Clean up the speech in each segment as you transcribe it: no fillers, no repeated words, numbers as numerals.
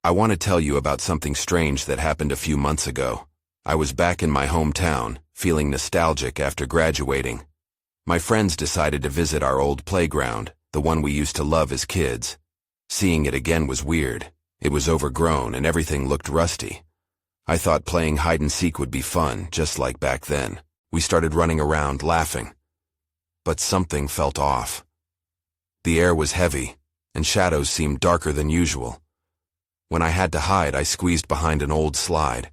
I want to tell you about something strange that happened a few months ago. I was back in my hometown, feeling nostalgic after graduating. My friends decided to visit our old playground, the one we used to love as kids. Seeing it again was weird. It was overgrown and everything looked rusty. I thought playing hide-and-seek would be fun, just like back then. We started running around, laughing. But something felt off. The air was heavy, and shadows seemed darker than usual. When I had to hide, I squeezed behind an old slide.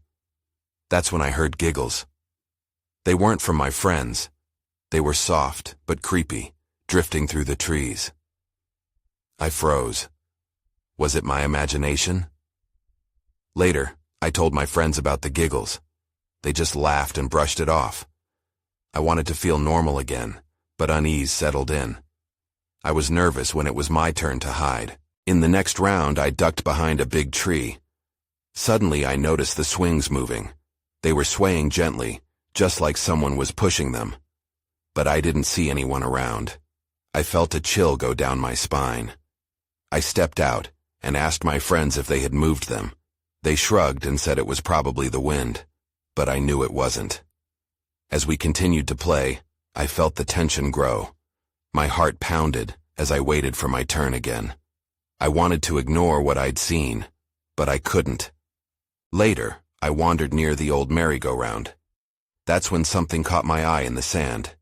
That's when I heard giggles. They weren't from my friends. They were soft, but creepy, drifting through the trees. I froze. Was it my imagination? Later, I told my friends about the giggles. They just laughed and brushed it off. I wanted to feel normal again, but unease settled in. I was nervous when it was my turn to hide. In the next round, I ducked behind a big tree. Suddenly, I noticed the swings moving. They were swaying gently, just like someone was pushing them. But I didn't see anyone around. I felt a chill go down my spine. I stepped out and asked my friends if they had moved them. They shrugged and said it was probably the wind, but I knew it wasn't. As we continued to play, I felt the tension grow. My heart pounded as I waited for my turn again. I wanted to ignore what I'd seen, but I couldn't. Later, I wandered near the old merry-go-round. That's when something caught my eye in the sand.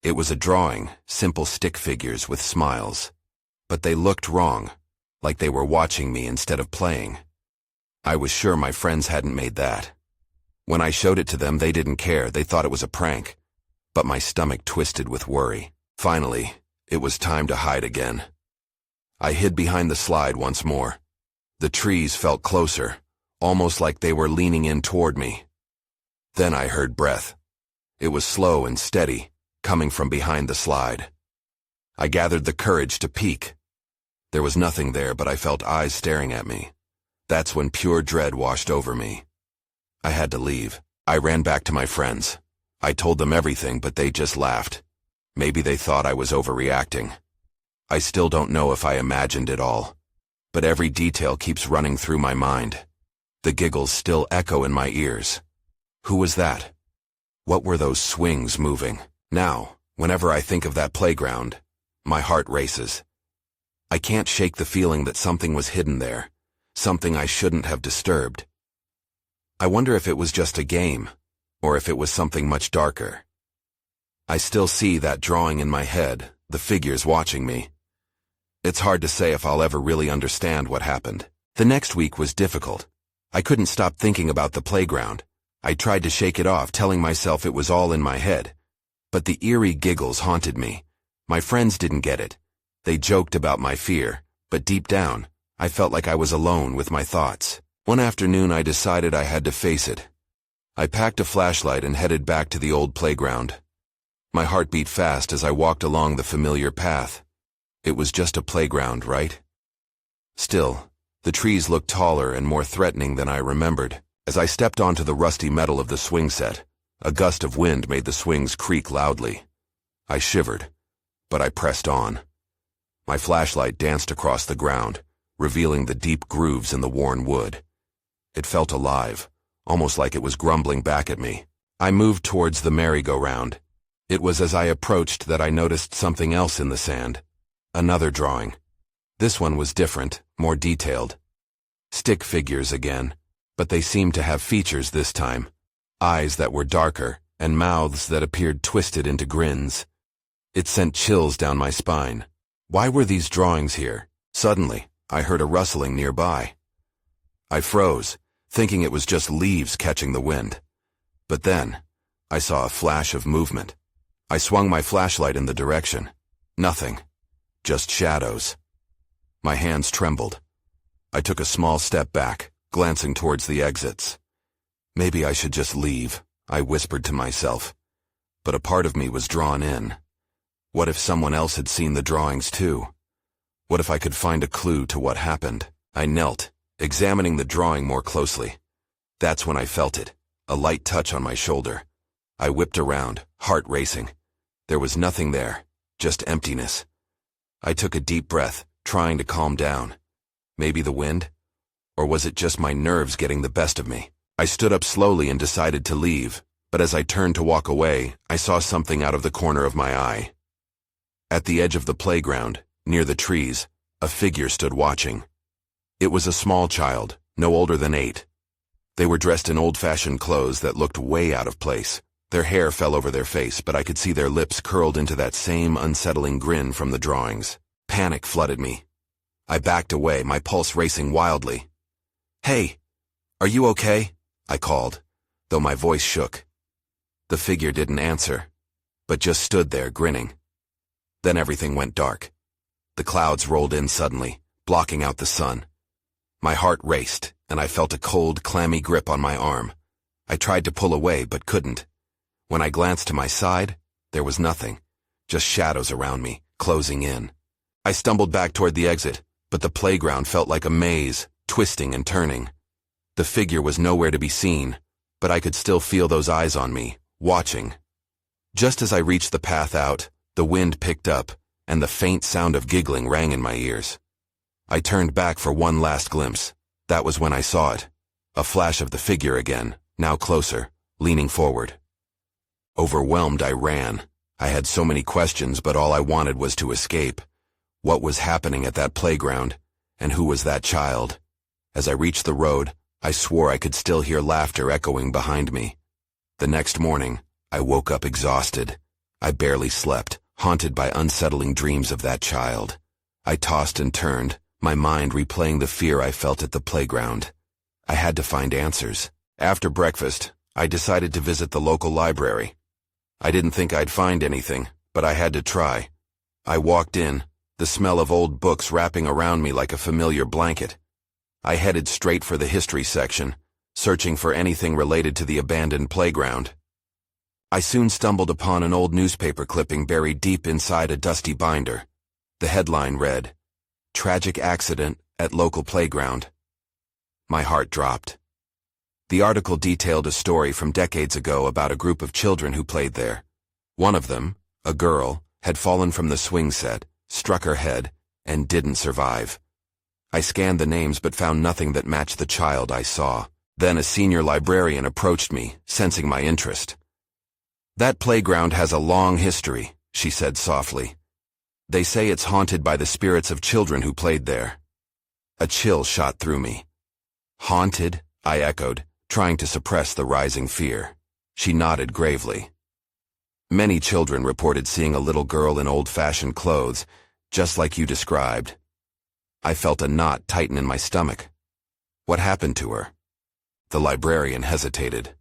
It was a drawing, simple stick figures with smiles. But they looked wrong, like they were watching me instead of playing. I was sure my friends hadn't made that. When I showed it to them, they didn't care. They thought it was a prank. But my stomach twisted with worry. Finally, it was time to hide again. I hid behind the slide once more. The trees felt closer, almost like they were leaning in toward me. Then I heard breath. It was slow and steady, coming from behind the slide. I gathered the courage to peek. There was nothing there, but I felt eyes staring at me. That's when pure dread washed over me. I had to leave. I ran back to my friends. I told them everything, but they just laughed. Maybe they thought I was overreacting. I still don't know if I imagined it all, but every detail keeps running through my mind. The giggles still echo in my ears. Who was that? What were those swings moving? Now, whenever I think of that playground, my heart races. I can't shake the feeling that something was hidden there, something I shouldn't have disturbed. I wonder if it was just a game, or if it was something much darker. I still see that drawing in my head, the figures watching me. It's hard to say if I'll ever really understand what happened. The next week was difficult. I couldn't stop thinking about the playground. I tried to shake it off, telling myself it was all in my head. But the eerie giggles haunted me. My friends didn't get it. They joked about my fear, but deep down, I felt like I was alone with my thoughts. One afternoon, I decided I had to face it. I packed a flashlight and headed back to the old playground. My heart beat fast as I walked along the familiar path. It was just a playground, right? Still, the trees looked taller and more threatening than I remembered. As I stepped onto the rusty metal of the swing set, a gust of wind made the swings creak loudly. I shivered, but I pressed on. My flashlight danced across the ground, revealing the deep grooves in the worn wood. It felt alive, almost like it was grumbling back at me. I moved towards the merry-go-round. It was as I approached that I noticed something else in the sand. Another drawing. This one was different, more detailed. Stick figures again, but they seemed to have features this time. Eyes that were darker, and mouths that appeared twisted into grins. It sent chills down my spine. Why were these drawings here? Suddenly, I heard a rustling nearby. I froze, thinking it was just leaves catching the wind. But then, I saw a flash of movement. I swung my flashlight in the direction. Nothing. Just shadows. My hands trembled. I took a small step back, glancing towards the exits. Maybe I should just leave, I whispered to myself. But a part of me was drawn in. What if someone else had seen the drawings too? What if I could find a clue to what happened? I knelt, examining the drawing more closely. That's when I felt it, a light touch on my shoulder. I whipped around, heart racing. There was nothing there, just emptiness. I took a deep breath, trying to calm down. Maybe the wind? Or was it just my nerves getting the best of me? I stood up slowly and decided to leave, but as I turned to walk away, I saw something out of the corner of my eye. At the edge of the playground, near the trees, a figure stood watching. It was a small child, no older than 8. They were dressed in old-fashioned clothes that looked way out of place. Their hair fell over their face, but I could see their lips curled into that same unsettling grin from the drawings. Panic flooded me. I backed away, my pulse racing wildly. "Hey, are you okay?" I called, though my voice shook. The figure didn't answer, but just stood there grinning. Then everything went dark. The clouds rolled in suddenly, blocking out the sun. My heart raced, and I felt a cold, clammy grip on my arm. I tried to pull away, but couldn't. When I glanced to my side, there was nothing, just shadows around me, closing in. I stumbled back toward the exit, but the playground felt like a maze, twisting and turning. The figure was nowhere to be seen, but I could still feel those eyes on me, watching. Just as I reached the path out, the wind picked up, and the faint sound of giggling rang in my ears. I turned back for one last glimpse. That was when I saw it. A flash of the figure again, now closer, leaning forward. Overwhelmed, I ran. I had so many questions, but all I wanted was to escape. What was happening at that playground? And who was that child? As I reached the road, I swore I could still hear laughter echoing behind me. The next morning, I woke up exhausted. I barely slept, haunted by unsettling dreams of that child. I tossed and turned, my mind replaying the fear I felt at the playground. I had to find answers. After breakfast, I decided to visit the local library. I didn't think I'd find anything, but I had to try. I walked in, the smell of old books wrapping around me like a familiar blanket. I headed straight for the history section, searching for anything related to the abandoned playground. I soon stumbled upon an old newspaper clipping buried deep inside a dusty binder. The headline read, "Tragic Accident at Local Playground." My heart dropped. The article detailed a story from decades ago about a group of children who played there. One of them, a girl, had fallen from the swing set, struck her head, and didn't survive. I scanned the names but found nothing that matched the child I saw. Then a senior librarian approached me, sensing my interest. "That playground has a long history," she said softly. "They say it's haunted by the spirits of children who played there." A chill shot through me. "Haunted?" I echoed, trying to suppress the rising fear. She nodded gravely. "Many children reported seeing a little girl in old-fashioned clothes, just like you described." I felt a knot tighten in my stomach. "What happened to her?" The librarian hesitated.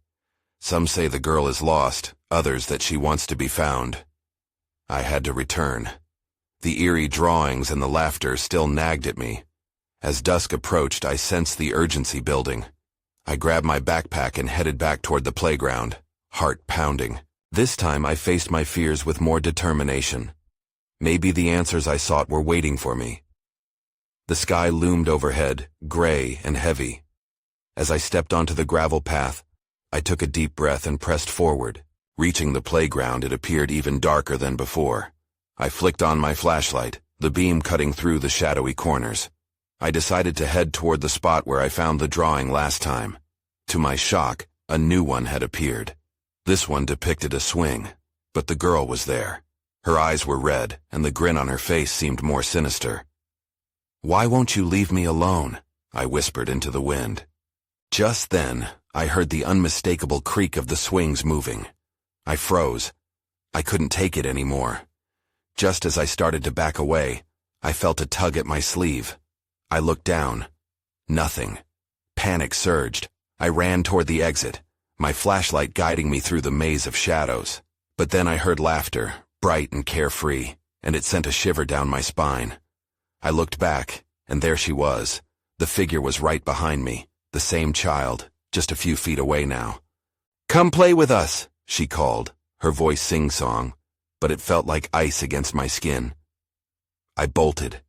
"Some say the girl is lost, others that she wants to be found." I had to return. The eerie drawings and the laughter still nagged at me. As dusk approached, I sensed the urgency building. I grabbed my backpack and headed back toward the playground, heart pounding. This time I faced my fears with more determination. Maybe the answers I sought were waiting for me. The sky loomed overhead, gray and heavy. As I stepped onto the gravel path, I took a deep breath and pressed forward. Reaching the playground, it appeared even darker than before. I flicked on my flashlight, the beam cutting through the shadowy corners. I decided to head toward the spot where I found the drawing last time. To my shock, a new one had appeared. This one depicted a swing, but the girl was there. Her eyes were red, and the grin on her face seemed more sinister. "Why won't you leave me alone?" I whispered into the wind. Just then, I heard the unmistakable creak of the swings moving. I froze. I couldn't take it anymore. Just as I started to back away, I felt a tug at my sleeve. I looked down. Nothing. Panic surged. I ran toward the exit, my flashlight guiding me through the maze of shadows. But then I heard laughter, bright and carefree, and it sent a shiver down my spine. I looked back, and there she was. The figure was right behind me, the same child, just a few feet away now. "Come play with us," she called, her voice sing-song, but it felt like ice against my skin. I bolted.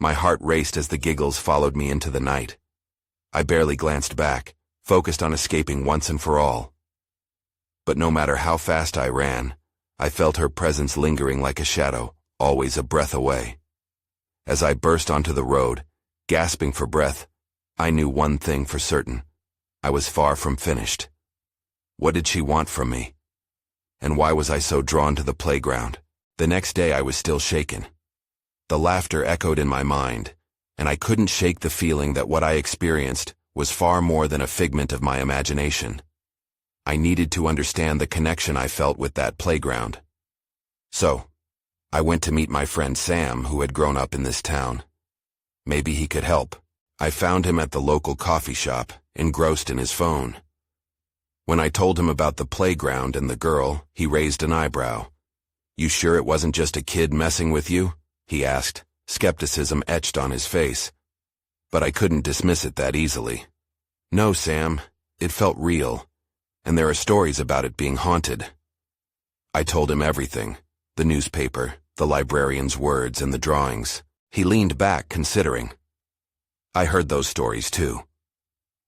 My heart raced as the giggles followed me into the night. I barely glanced back, focused on escaping once and for all. But no matter how fast I ran, I felt her presence lingering like a shadow, always a breath away. As I burst onto the road, gasping for breath, I knew one thing for certain. I was far from finished. What did she want from me? And why was I so drawn to the playground? The next day I was still shaken. The laughter echoed in my mind, and I couldn't shake the feeling that what I experienced was far more than a figment of my imagination. I needed to understand the connection I felt with that playground. So, I went to meet my friend Sam, who had grown up in this town. Maybe he could help. I found him at the local coffee shop, engrossed in his phone. When I told him about the playground and the girl, he raised an eyebrow. "You sure it wasn't just a kid messing with you?" he asked, skepticism etched on his face. But I couldn't dismiss it that easily. "No, Sam, it felt real, and there are stories about it being haunted." I told him everything, the newspaper, the librarian's words, and the drawings. He leaned back, considering. "I heard those stories too.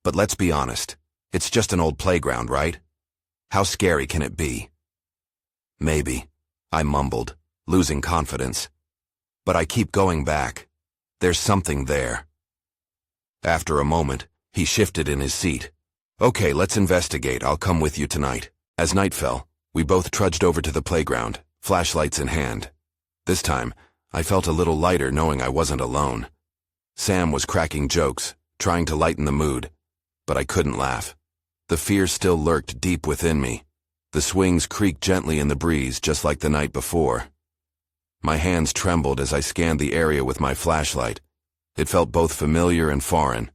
But let's be honest, it's just an old playground, right? How scary can it be?" "Maybe," I mumbled, losing confidence. "But I keep going back. There's something there." After a moment, he shifted in his seat. "Okay, let's investigate. I'll come with you tonight." As night fell, we both trudged over to the playground, flashlights in hand. This time, I felt a little lighter knowing I wasn't alone. Sam was cracking jokes, trying to lighten the mood, but I couldn't laugh. The fear still lurked deep within me. The swings creaked gently in the breeze just like the night before. My hands trembled as I scanned the area with my flashlight. It felt both familiar and foreign.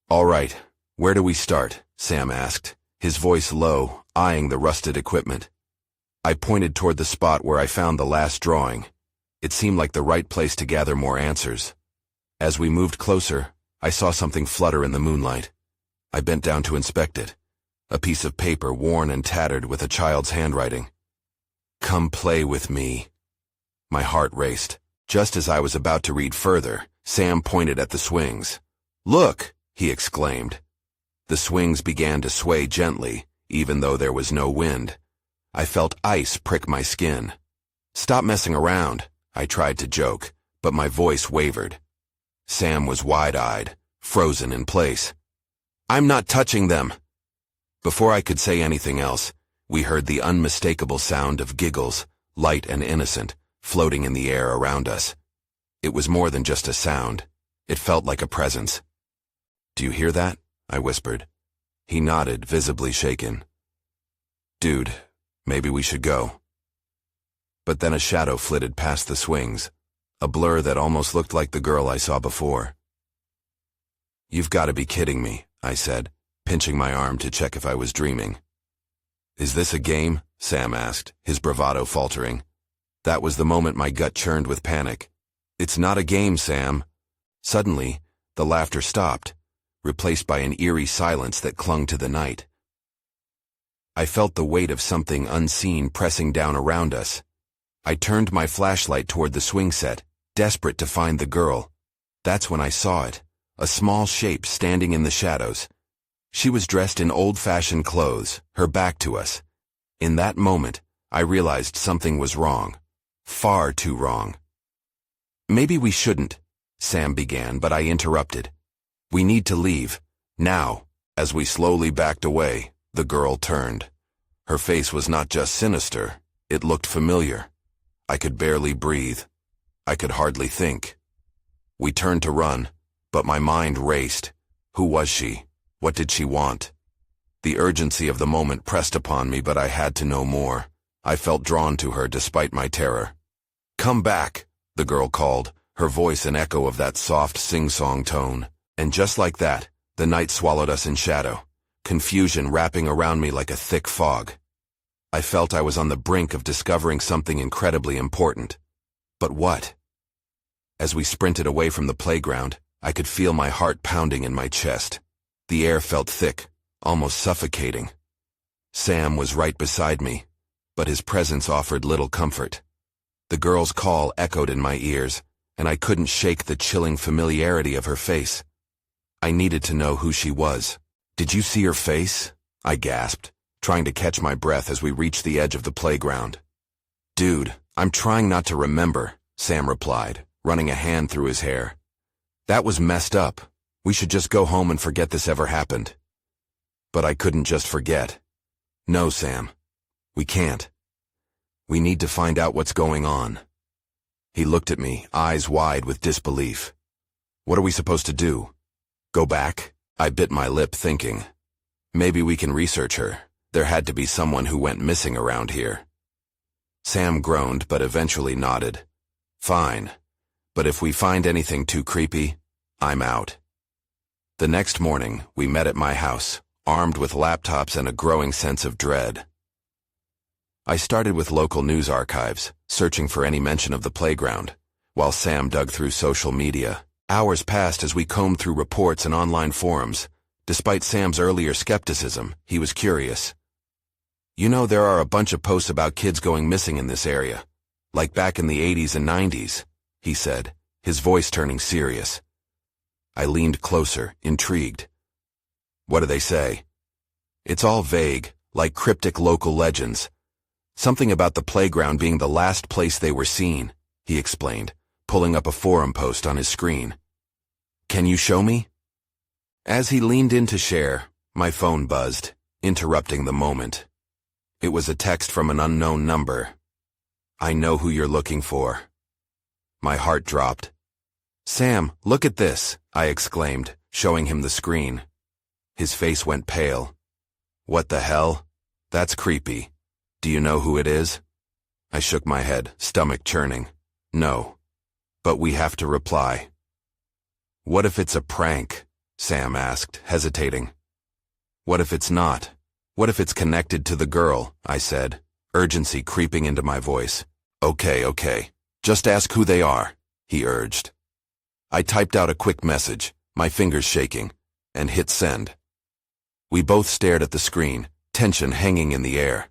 "All right, where do we start?" Sam asked, his voice low, eyeing the rusted equipment. I pointed toward the spot where I found the last drawing. It seemed like the right place to gather more answers. As we moved closer, I saw something flutter in the moonlight. I bent down to inspect it. A piece of paper worn and tattered with a child's handwriting. "Come play with me." My heart raced. Just as I was about to read further, Sam pointed at the swings. "Look!" he exclaimed. The swings began to sway gently, even though there was no wind. I felt ice prick my skin. "Stop messing around," I tried to joke, but my voice wavered. Sam was wide-eyed, frozen in place. "I'm not touching them." Before I could say anything else, we heard the unmistakable sound of giggles, light and innocent, floating in the air around us. It was more than just a sound. It felt like a presence. "Do you hear that?" I whispered. He nodded, visibly shaken. "Dude, maybe we should go." But then a shadow flitted past the swings, a blur that almost looked like the girl I saw before. "You've got to be kidding me," I said, pinching my arm to check if I was dreaming. "Is this a game?" Sam asked, his bravado faltering. That was the moment my gut churned with panic. "It's not a game, Sam." Suddenly, the laughter stopped, replaced by an eerie silence that clung to the night. I felt the weight of something unseen pressing down around us. I turned my flashlight toward the swing set, desperate to find the girl. That's when I saw it, a small shape standing in the shadows. She was dressed in old-fashioned clothes, her back to us. In that moment, I realized something was wrong. Far too wrong. "Maybe we shouldn't," Sam began, but I interrupted. "We need to leave. Now." As we slowly backed away, the girl turned. Her face was not just sinister, it looked familiar. I could barely breathe. I could hardly think. We turned to run, but my mind raced. Who was she? What did she want? The urgency of the moment pressed upon me, but I had to know more. I felt drawn to her despite my terror. "Come back," the girl called, her voice an echo of that soft sing-song tone. And just like that, the night swallowed us in shadow, confusion wrapping around me like a thick fog. I felt I was on the brink of discovering something incredibly important. But what? As we sprinted away from the playground, I could feel my heart pounding in my chest. The air felt thick, almost suffocating. Sam was right beside me, but his presence offered little comfort. The girl's call echoed in my ears, and I couldn't shake the chilling familiarity of her face. I needed to know who she was. "Did you see her face?" I gasped, trying to catch my breath as we reached the edge of the playground. "Dude, I'm trying not to remember," Sam replied, running a hand through his hair. "That was messed up. We should just go home and forget this ever happened. But I couldn't just forget. No, Sam. We can't. We need to find out what's going on. He looked at me, eyes wide with disbelief. What are we supposed to do? Go back? I bit my lip thinking. Maybe we can research her. There had to be someone who went missing around here. Sam groaned but eventually nodded. Fine. But if we find anything too creepy, I'm out. The next morning, we met at my house, armed with laptops and a growing sense of dread. I started with local news archives, searching for any mention of the playground, while Sam dug through social media. Hours passed as we combed through reports and online forums. Despite Sam's earlier skepticism, he was curious. You know, there are a bunch of posts about kids going missing in this area, like back in the 80s and 90s, he said, his voice turning serious. I leaned closer, intrigued. What do they say? It's all vague, like cryptic local legends. Something about the playground being the last place they were seen, he explained, pulling up a forum post on his screen. Can you show me? As he leaned in to share, my phone buzzed, interrupting the moment. It was a text from an unknown number. I know who you're looking for. My heart dropped. Sam, look at this, I exclaimed, showing him the screen. His face went pale. What the hell? That's creepy. Do you know who it is? I shook my head, stomach churning. No. But we have to reply. What if it's a prank? Sam asked, hesitating. What if it's not? What if it's connected to the girl? I said, urgency creeping into my voice. Okay. Just ask who they are, he urged. I typed out a quick message, my fingers shaking, and hit send. We both stared at the screen, tension hanging in the air.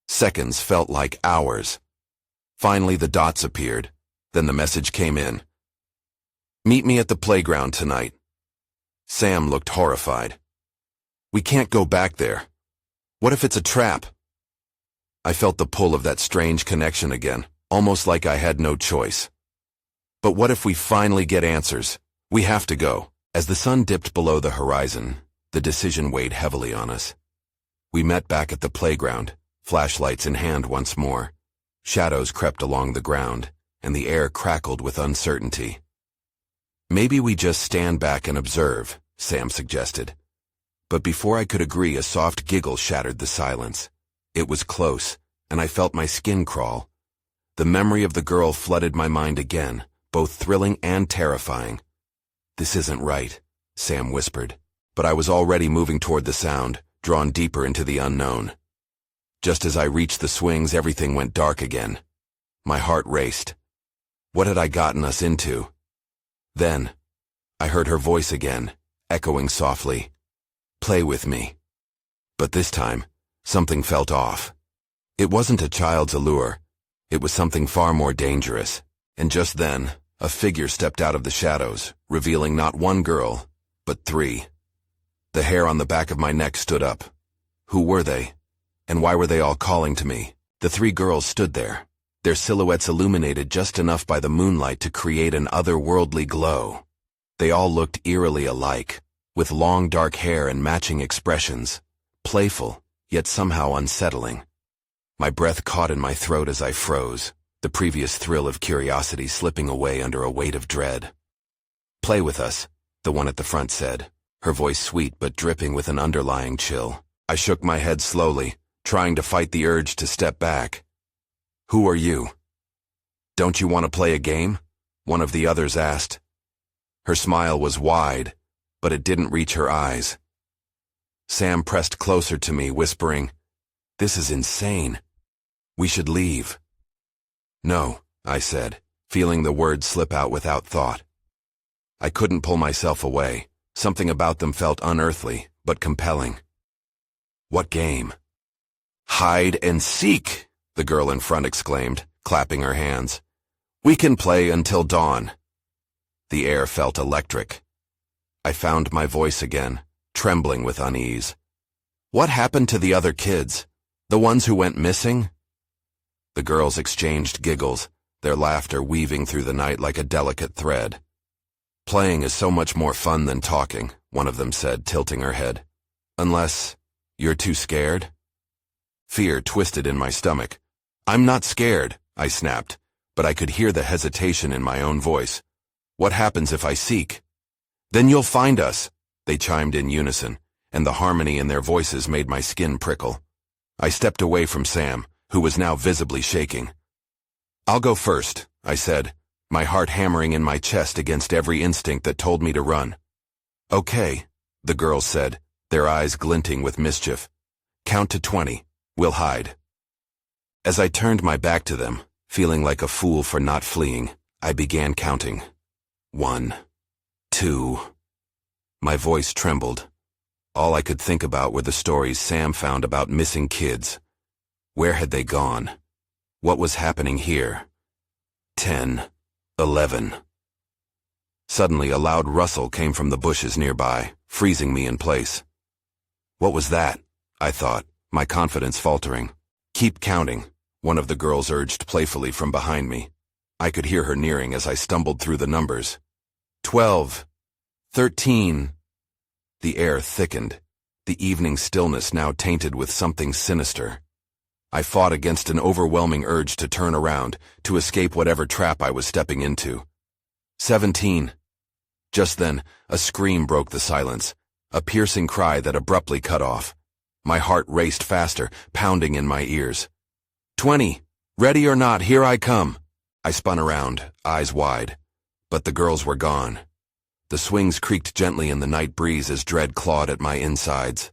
Seconds felt like hours. Finally, the dots appeared. Then the message came in. Meet me at the playground tonight. Sam looked horrified. We can't go back there. What if it's a trap? I felt the pull of that strange connection again, almost like I had no choice. But what if we finally get answers? We have to go. As the sun dipped below the horizon, the decision weighed heavily on us. We met back at the playground, flashlights in hand once more. Shadows crept along the ground, and the air crackled with uncertainty. Maybe we just stand back and observe, Sam suggested. But before I could agree, a soft giggle shattered the silence. It was close, and I felt my skin crawl. The memory of the girl flooded my mind again, both thrilling and terrifying. This isn't right, Sam whispered, but I was already moving toward the sound, drawn deeper into the unknown. Just as I reached the swings, everything went dark again. My heart raced. What had I gotten us into? Then, I heard her voice again, echoing softly. Play with me. But this time, something felt off. It wasn't a child's allure. It was something far more dangerous. And just then, a figure stepped out of the shadows, revealing not one girl, but three. The hair on the back of my neck stood up. Who were they? And why were they all calling to me? The three girls stood there, their silhouettes illuminated just enough by the moonlight to create an otherworldly glow. They all looked eerily alike, with long dark hair and matching expressions, playful, yet somehow unsettling. My breath caught in my throat as I froze, the previous thrill of curiosity slipping away under a weight of dread. Play with us, the one at the front said, her voice sweet but dripping with an underlying chill. I shook my head slowly, trying to fight the urge to step back. Who are you? Don't you want to play a game? One of the others asked. Her smile was wide, but it didn't reach her eyes. Sam pressed closer to me, whispering, This is insane. We should leave. No, I said, feeling the words slip out without thought. I couldn't pull myself away. Something about them felt unearthly, but compelling. What game? Hide and seek, the girl in front exclaimed, clapping her hands. We can play until dawn. The air felt electric. I found my voice again, trembling with unease. What happened to the other kids? The ones who went missing? The girls exchanged giggles, their laughter weaving through the night like a delicate thread. Playing is so much more fun than talking, one of them said, tilting her head. Unless you're too scared? Fear twisted in my stomach. I'm not scared, I snapped, but I could hear the hesitation in my own voice. What happens if I seek? Then you'll find us, they chimed in unison, and the harmony in their voices made my skin prickle. I stepped away from Sam, who was now visibly shaking. I'll go first, I said, my heart hammering in my chest against every instinct that told me to run. Okay, the girls said, their eyes glinting with mischief. Count to 20. We'll hide. As I turned my back to them, feeling like a fool for not fleeing, I began counting. 1, 2. My voice trembled. All I could think about were the stories Sam found about missing kids. Where had they gone? What was happening here? 10, 11. Suddenly a loud rustle came from the bushes nearby, freezing me in place. What was that? I thought, my confidence faltering. Keep counting, one of the girls urged playfully from behind me. I could hear her nearing as I stumbled through the numbers. 12, 13. The air thickened, the evening stillness now tainted with something sinister. I fought against an overwhelming urge to turn around, to escape whatever trap I was stepping into. 17. Just then, a scream broke the silence, a piercing cry that abruptly cut off. My heart raced faster, pounding in my ears. 20. Ready or not, here I come. I spun around, eyes wide. But the girls were gone. The swings creaked gently in the night breeze as dread clawed at my insides.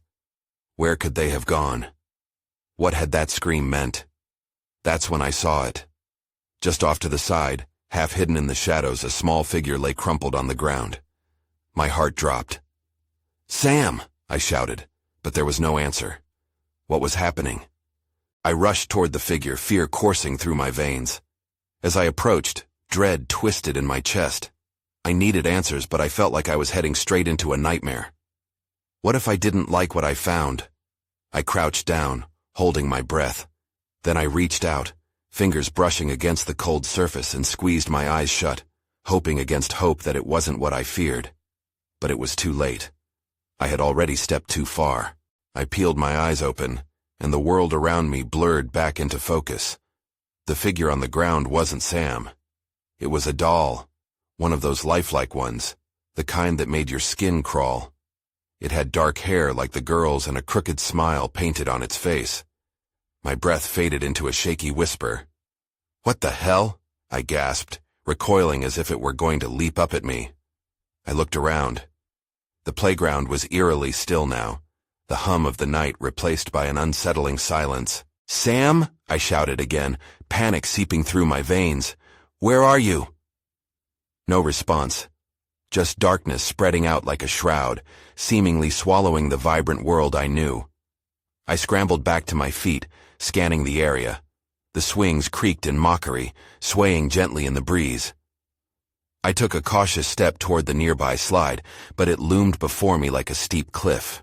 Where could they have gone? What had that scream meant? That's when I saw it. Just off to the side, half hidden in the shadows, a small figure lay crumpled on the ground. My heart dropped. Sam! I shouted, but there was no answer. What was happening? I rushed toward the figure, fear coursing through my veins. As I approached, dread twisted in my chest. I needed answers, but I felt like I was heading straight into a nightmare. What if I didn't like what I found? I crouched down, holding my breath. Then I reached out, fingers brushing against the cold surface, and squeezed my eyes shut, hoping against hope that it wasn't what I feared. But it was too late. I had already stepped too far. I peeled my eyes open, and the world around me blurred back into focus. The figure on the ground wasn't Sam. It was a doll, one of those lifelike ones, the kind that made your skin crawl. It had dark hair like the girls and a crooked smile painted on its face. My breath faded into a shaky whisper. What the hell? I gasped, recoiling as if it were going to leap up at me. I looked around. The playground was eerily still now, the hum of the night replaced by an unsettling silence. Sam? I shouted again, panic seeping through my veins. Where are you? No response. Just darkness spreading out like a shroud, seemingly swallowing the vibrant world I knew. I scrambled back to my feet, scanning the area. The swings creaked in mockery, swaying gently in the breeze. I took a cautious step toward the nearby slide, but it loomed before me like a steep cliff.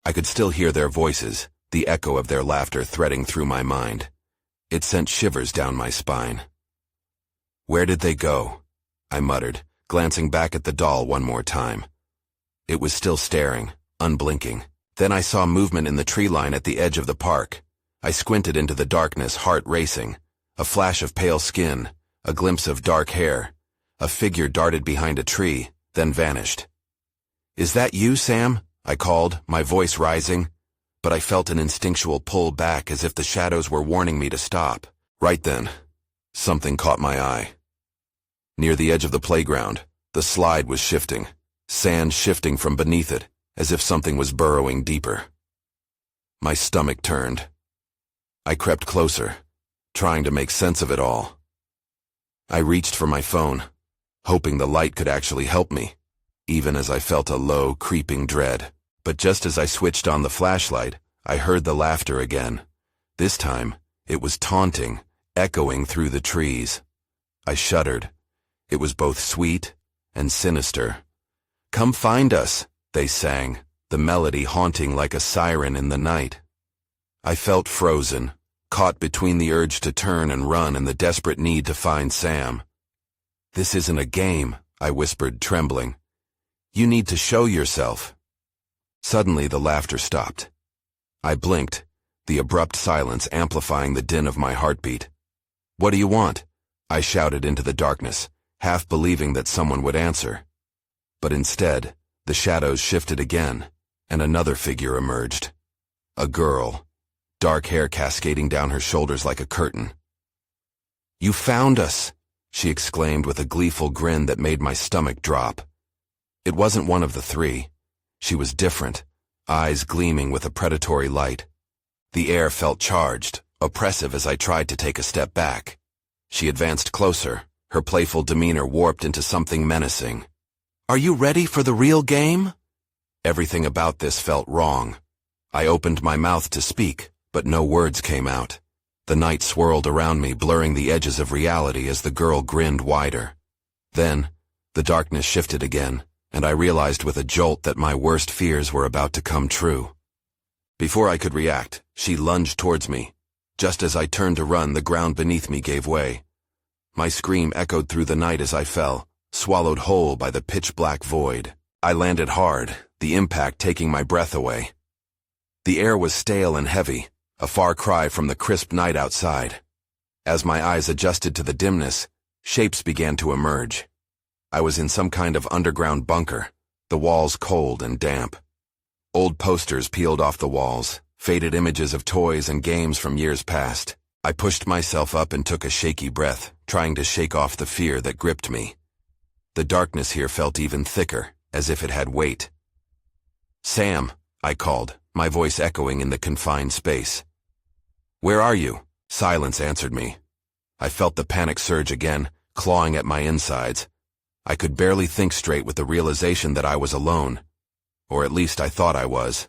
I could still hear their voices, the echo of their laughter threading through my mind. It sent shivers down my spine. Where did they go? I muttered, glancing back at the doll one more time. It was still staring, unblinking. Then I saw movement in the tree line at the edge of the park. I squinted into the darkness, heart racing. A flash of pale skin, a glimpse of dark hair. A figure darted behind a tree, then vanished. Is that you, Sam? I called, my voice rising. But I felt an instinctual pull back as if the shadows were warning me to stop. Right then, something caught my eye. Near the edge of the playground, the slide was shifting, sand shifting from beneath it, as if something was burrowing deeper. My stomach turned. I crept closer, trying to make sense of it all. I reached for my phone, hoping the light could actually help me, even as I felt a low, creeping dread. But just as I switched on the flashlight, I heard the laughter again. This time, it was taunting, echoing through the trees. I shuddered. It was both sweet and sinister. Come find us, they sang, the melody haunting like a siren in the night. I felt frozen, caught between the urge to turn and run and the desperate need to find Sam. This isn't a game, I whispered, trembling. You need to show yourself. Suddenly the laughter stopped. I blinked, the abrupt silence amplifying the din of my heartbeat. What do you want? I shouted into the darkness, half believing that someone would answer. But instead, the shadows shifted again, and another figure emerged. A girl, dark hair cascading down her shoulders like a curtain. You found us, she exclaimed with a gleeful grin that made my stomach drop. It wasn't one of the three. She was different, eyes gleaming with a predatory light. The air felt charged, oppressive as I tried to take a step back. She advanced closer, her playful demeanor warped into something menacing. Are you ready for the real game? Everything about this felt wrong. I opened my mouth to speak, but no words came out. The night swirled around me, blurring the edges of reality as the girl grinned wider. Then, the darkness shifted again, and I realized with a jolt that my worst fears were about to come true. Before I could react, she lunged towards me. Just as I turned to run, the ground beneath me gave way. My scream echoed through the night as I fell, swallowed whole by the pitch-black void. I landed hard, the impact taking my breath away. The air was stale and heavy, a far cry from the crisp night outside. As my eyes adjusted to the dimness, shapes began to emerge. I was in some kind of underground bunker, the walls cold and damp. Old posters peeled off the walls, faded images of toys and games from years past. I pushed myself up and took a shaky breath, trying to shake off the fear that gripped me. The darkness here felt even thicker, as if it had weight. Sam, I called, my voice echoing in the confined space. Where are you? Silence answered me. I felt the panic surge again, clawing at my insides. I could barely think straight with the realization that I was alone. Or at least I thought I was.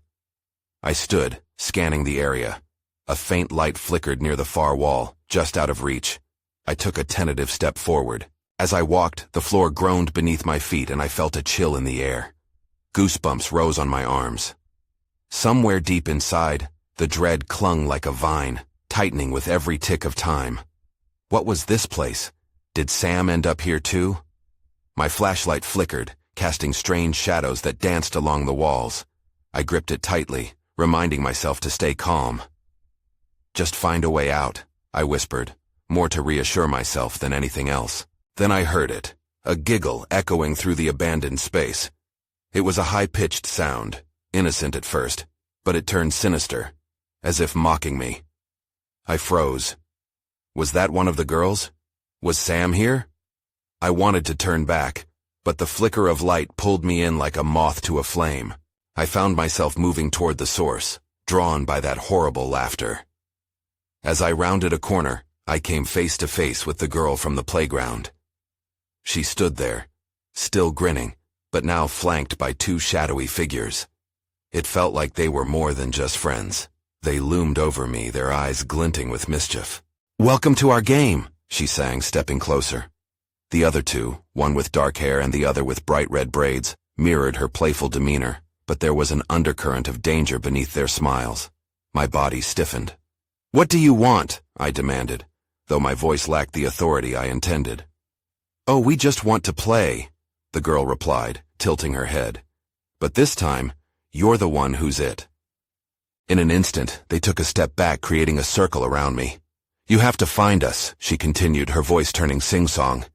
I stood, scanning the area. A faint light flickered near the far wall, just out of reach. I took a tentative step forward. As I walked, the floor groaned beneath my feet and I felt a chill in the air. Goosebumps rose on my arms. Somewhere deep inside, the dread clung like a vine, tightening with every tick of time. What was this place? Did Sam end up here too? My flashlight flickered, casting strange shadows that danced along the walls. I gripped it tightly, reminding myself to stay calm. Just find a way out, I whispered, more to reassure myself than anything else. Then I heard it, a giggle echoing through the abandoned space. It was a high-pitched sound, innocent at first, but it turned sinister, as if mocking me. I froze. Was that one of the girls? Was Sam here? I wanted to turn back, but the flicker of light pulled me in like a moth to a flame. I found myself moving toward the source, drawn by that horrible laughter. As I rounded a corner, I came face to face with the girl from the playground. She stood there, still grinning, but now flanked by two shadowy figures. It felt like they were more than just friends. They loomed over me, their eyes glinting with mischief. "Welcome to our game," she sang, stepping closer. The other two, one with dark hair and the other with bright red braids, mirrored her playful demeanor, but there was an undercurrent of danger beneath their smiles. My body stiffened. "What do you want?" I demanded, though my voice lacked the authority I intended. "Oh, we just want to play," the girl replied, tilting her head. "But this time, you're the one who's it." In an instant, they took a step back, creating a circle around me. "You have to find us," she continued, her voice turning sing-song.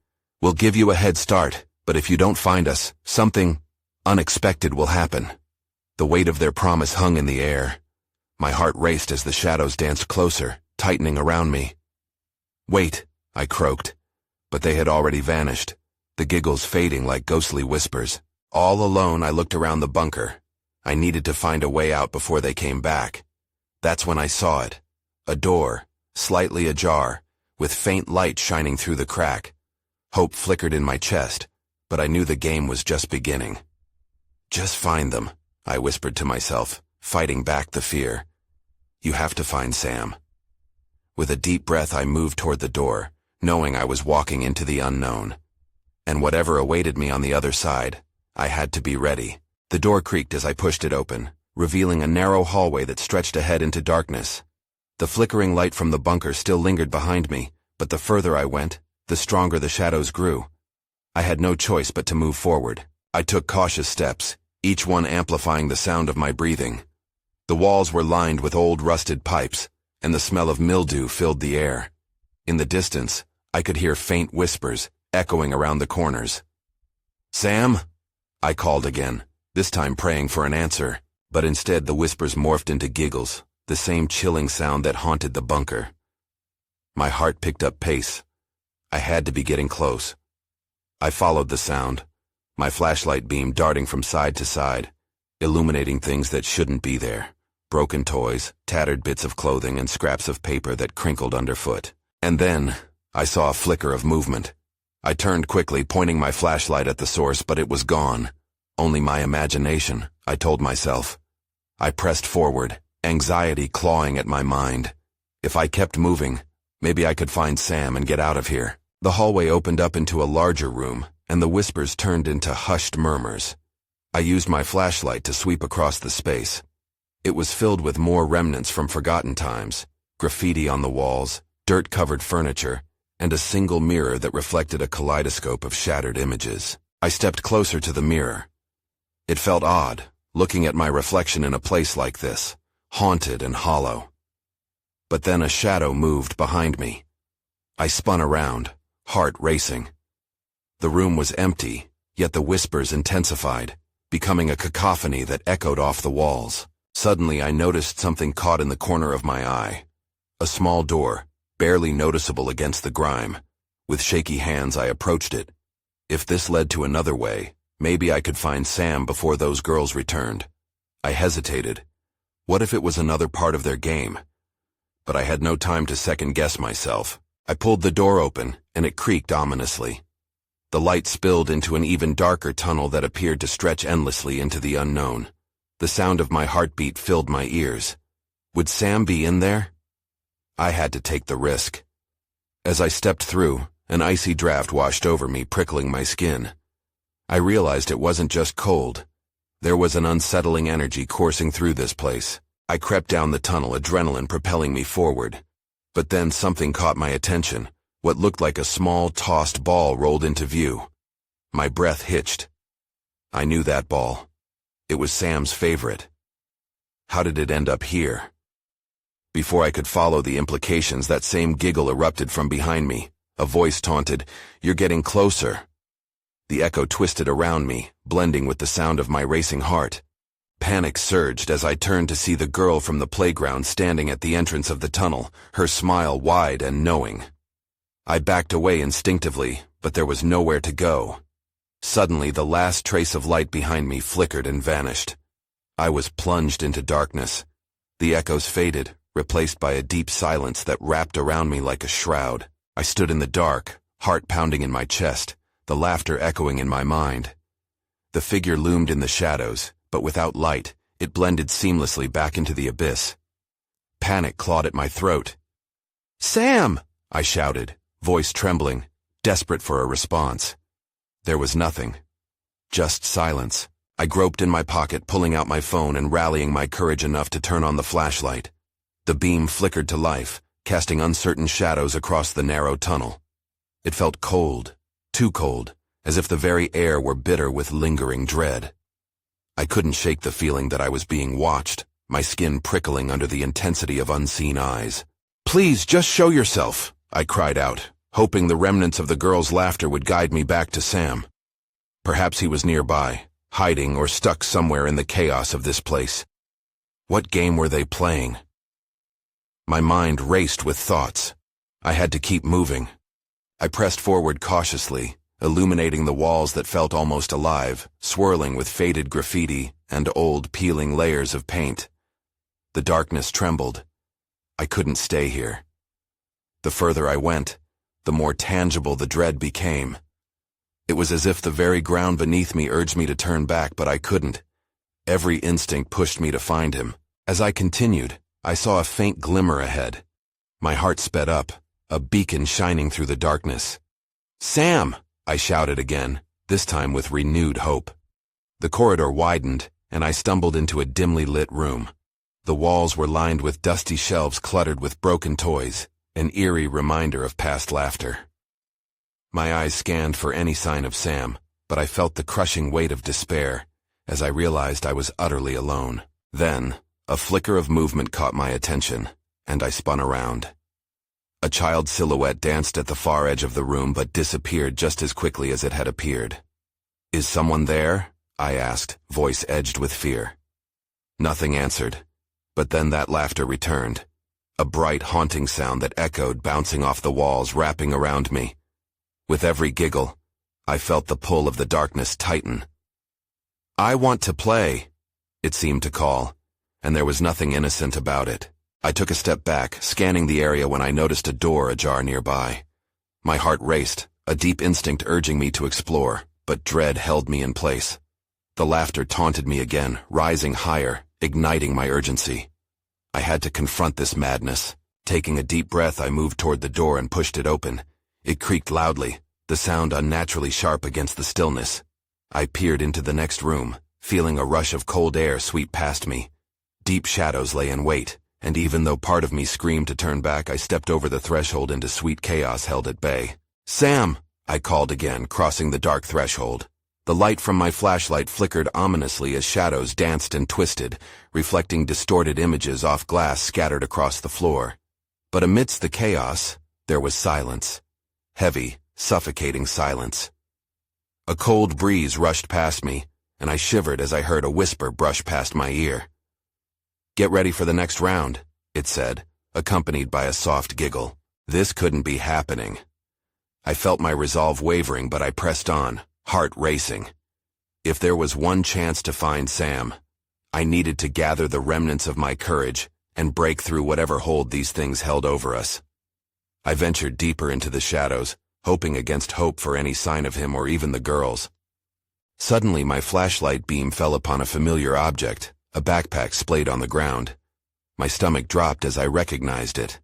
"We'll give you a head start, but if you don't find us, something unexpected will happen." The weight of their promise hung in the air. My heart raced as the shadows danced closer, tightening around me. "Wait," I croaked. But they had already vanished, the giggles fading like ghostly whispers. All alone, I looked around the bunker. I needed to find a way out before they came back. That's when I saw it. A door, slightly ajar, with faint light shining through the crack. Hope flickered in my chest, but I knew the game was just beginning. "Just find them," I whispered to myself, fighting back the fear. "You have to find Sam." With a deep breath, I moved toward the door, knowing I was walking into the unknown. And whatever awaited me on the other side, I had to be ready. The door creaked as I pushed it open, revealing a narrow hallway that stretched ahead into darkness. The flickering light from the bunker still lingered behind me, but the further I went, the stronger the shadows grew. I had no choice but to move forward. I took cautious steps, each one amplifying the sound of my breathing. The walls were lined with old rusted pipes, and the smell of mildew filled the air. In the distance, I could hear faint whispers, echoing around the corners. "Sam?" I called again, this time praying for an answer, but instead the whispers morphed into giggles, the same chilling sound that haunted the bunker. My heart picked up pace. I had to be getting close. I followed the sound, my flashlight beam darting from side to side, illuminating things that shouldn't be there. Broken toys, tattered bits of clothing, and scraps of paper that crinkled underfoot. And then, I saw a flicker of movement. I turned quickly, pointing my flashlight at the source, but it was gone. Only my imagination, I told myself. I pressed forward, anxiety clawing at my mind. If I kept moving, maybe I could find Sam and get out of here. The hallway opened up into a larger room, and the whispers turned into hushed murmurs. I used my flashlight to sweep across the space. It was filled with more remnants from forgotten times, graffiti on the walls, dirt-covered furniture, and a single mirror that reflected a kaleidoscope of shattered images. I stepped closer to the mirror. It felt odd, looking at my reflection in a place like this, haunted and hollow. But then a shadow moved behind me. I spun around, heart racing. The room was empty, yet the whispers intensified, becoming a cacophony that echoed off the walls. Suddenly I noticed something caught in the corner of my eye. A small door, barely noticeable against the grime. With shaky hands I approached it. If this led to another way, maybe I could find Sam before those girls returned. I hesitated. What if it was another part of their game? But I had no time to second-guess myself. I pulled the door open, and it creaked ominously. The light spilled into an even darker tunnel that appeared to stretch endlessly into the unknown. The sound of my heartbeat filled my ears. Would Sam be in there? I had to take the risk. As I stepped through, an icy draft washed over me, prickling my skin. I realized it wasn't just cold. There was an unsettling energy coursing through this place. I crept down the tunnel, adrenaline propelling me forward. But then something caught my attention. What looked like a small, tossed ball rolled into view. My breath hitched. I knew that ball. It was Sam's favorite. How did it end up here? Before I could follow the implications, that same giggle erupted from behind me. A voice taunted, "You're getting closer." The echo twisted around me, blending with the sound of my racing heart. Panic surged as I turned to see the girl from the playground standing at the entrance of the tunnel, her smile wide and knowing. I backed away instinctively, but there was nowhere to go. Suddenly, the last trace of light behind me flickered and vanished. I was plunged into darkness. The echoes faded, replaced by a deep silence that wrapped around me like a shroud. I stood in the dark, heart pounding in my chest, the laughter echoing in my mind. The figure loomed in the shadows, but without light, it blended seamlessly back into the abyss. Panic clawed at my throat. "Sam!" I shouted, voice trembling, desperate for a response. There was nothing. Just silence. I groped in my pocket, pulling out my phone and rallying my courage enough to turn on the flashlight. The beam flickered to life, casting uncertain shadows across the narrow tunnel. It felt cold, too cold, as if the very air were bitter with lingering dread. I couldn't shake the feeling that I was being watched, my skin prickling under the intensity of unseen eyes. "Please, just show yourself," I cried out, hoping the remnants of the girl's laughter would guide me back to Sam. Perhaps he was nearby, hiding or stuck somewhere in the chaos of this place. What game were they playing? My mind raced with thoughts. I had to keep moving. I pressed forward cautiously, illuminating the walls that felt almost alive, swirling with faded graffiti and old peeling layers of paint. The darkness trembled. I couldn't stay here. The further I went, the more tangible the dread became. It was as if the very ground beneath me urged me to turn back, but I couldn't. Every instinct pushed me to find him. As I continued, I saw a faint glimmer ahead. My heart sped up, a beacon shining through the darkness. "Sam!" I shouted again, this time with renewed hope. The corridor widened, and I stumbled into a dimly lit room. The walls were lined with dusty shelves cluttered with broken toys, an eerie reminder of past laughter. My eyes scanned for any sign of Sam, but I felt the crushing weight of despair as I realized I was utterly alone. Then, a flicker of movement caught my attention, and I spun around. A child's silhouette danced at the far edge of the room but disappeared just as quickly as it had appeared. "Is someone there?" I asked, voice edged with fear. Nothing answered, but then that laughter returned, a bright, haunting sound that echoed, bouncing off the walls, wrapping around me. With every giggle, I felt the pull of the darkness tighten. "I want to play," it seemed to call, and there was nothing innocent about it. I took a step back, scanning the area when I noticed a door ajar nearby. My heart raced, a deep instinct urging me to explore, but dread held me in place. The laughter taunted me again, rising higher, igniting my urgency. I had to confront this madness. Taking a deep breath, I moved toward the door and pushed it open. It creaked loudly, the sound unnaturally sharp against the stillness. I peered into the next room, feeling a rush of cold air sweep past me. Deep shadows lay in wait, and even though part of me screamed to turn back, I stepped over the threshold into sweet chaos held at bay. "Sam!" I called again, crossing the dark threshold. The light from my flashlight flickered ominously as shadows danced and twisted, reflecting distorted images off glass scattered across the floor. But amidst the chaos, there was silence. Heavy, suffocating silence. A cold breeze rushed past me, and I shivered as I heard a whisper brush past my ear. "Get ready for the next round," it said, accompanied by a soft giggle. This couldn't be happening. I felt my resolve wavering, but I pressed on, heart racing. If there was one chance to find Sam, I needed to gather the remnants of my courage and break through whatever hold these things held over us. I ventured deeper into the shadows, hoping against hope for any sign of him or even the girls. Suddenly, my flashlight beam fell upon a familiar object, a backpack splayed on the ground. My stomach dropped as I recognized it.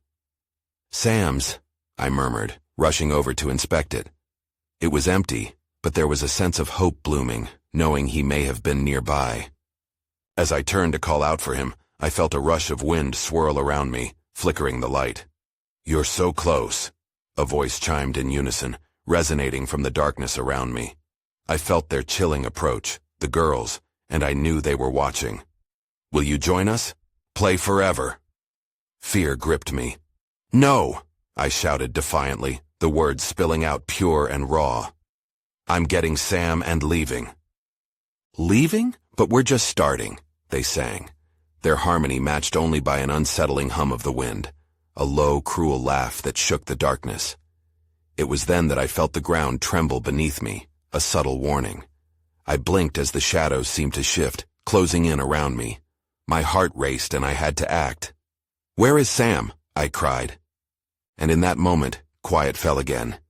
"Sam's," I murmured, rushing over to inspect it. It was empty, but there was a sense of hope blooming, knowing he may have been nearby. As I turned to call out for him, I felt a rush of wind swirl around me, flickering the light. "You're so close," a voice chimed in unison, resonating from the darkness around me. I felt their chilling approach, the girls, and I knew they were watching. "Will you join us? Play forever." Fear gripped me. "No!" I shouted defiantly, the words spilling out pure and raw. "I'm getting Sam and leaving." "Leaving? But we're just starting," they sang. Their harmony matched only by an unsettling hum of the wind, a low, cruel laugh that shook the darkness. It was then that I felt the ground tremble beneath me, a subtle warning. I blinked as the shadows seemed to shift, closing in around me. My heart raced and I had to act. "Where is Sam?" I cried. And in that moment, quiet fell again.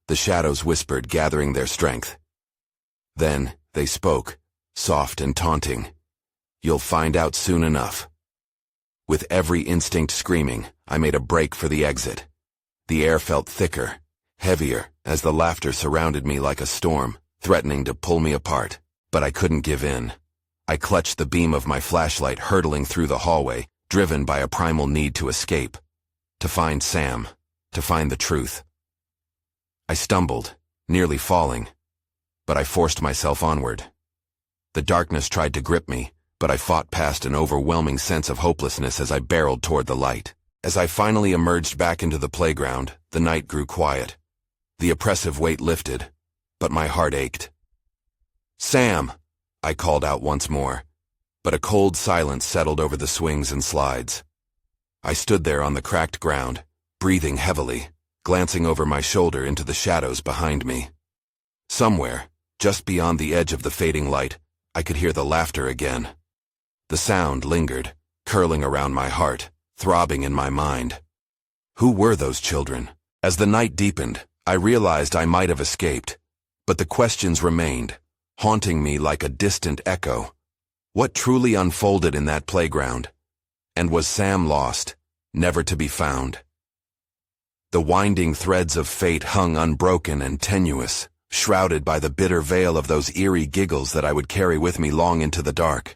The shadows whispered, gathering their strength. Then they spoke, soft and taunting. "You'll find out soon enough." With every instinct screaming, I made a break for the exit. The air felt thicker, heavier, as the laughter surrounded me like a storm, threatening to pull me apart. But I couldn't give in. I clutched the beam of my flashlight, hurtling through the hallway, driven by a primal need to escape. To find Sam, to find the truth. I stumbled, nearly falling, but I forced myself onward. The darkness tried to grip me, but I fought past an overwhelming sense of hopelessness as I barreled toward the light. As I finally emerged back into the playground, the night grew quiet. The oppressive weight lifted, but my heart ached. "Sam!" I called out once more, but a cold silence settled over the swings and slides. I stood there on the cracked ground, breathing heavily, glancing over my shoulder into the shadows behind me. Somewhere, just beyond the edge of the fading light, I could hear the laughter again. The sound lingered, curling around my heart, throbbing in my mind. Who were those children? As the night deepened, I realized I might have escaped, but the questions remained, haunting me like a distant echo. What truly unfolded in that playground? And was Sam lost, never to be found? The winding threads of fate hung unbroken and tenuous, shrouded by the bitter veil of those eerie giggles that I would carry with me long into the dark.